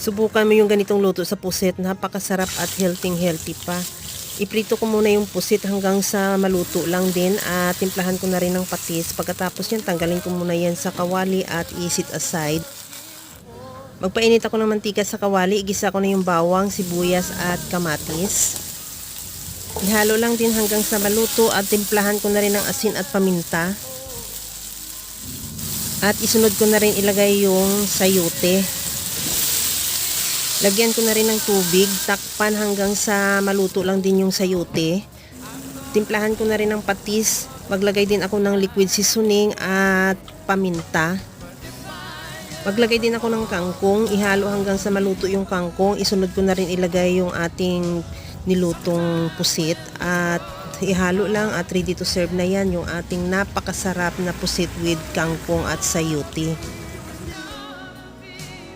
Subukan mo yung ganitong luto sa pusit. Napakasarap at healthy pa. Iprito ko muna yung pusit hanggang sa maluto lang din at timplahan ko na rin ng patis. Pagkatapos yan, tanggalin ko muna yan sa kawali at i-set aside. Magpainit ako ng mantika sa kawali. Igisa ko na yung bawang, sibuyas at kamatis. Ihalo lang din hanggang sa maluto at timplahan ko na rin ng asin at paminta. At isunod ko na rin ilagay yung sayote. Lagyan ko na rin ng tubig, takpan hanggang sa maluto lang din yung sayote. Timplahan ko na rin ng patis. Maglagay din ako ng liquid seasoning at paminta. Maglagay din ako ng kangkong. Ihalo hanggang sa maluto yung kangkong. Isunod ko na rin ilagay yung ating nilutong pusit. At ihalo lang at ready to serve na yan yung ating napakasarap na pusit with kangkong at sayote.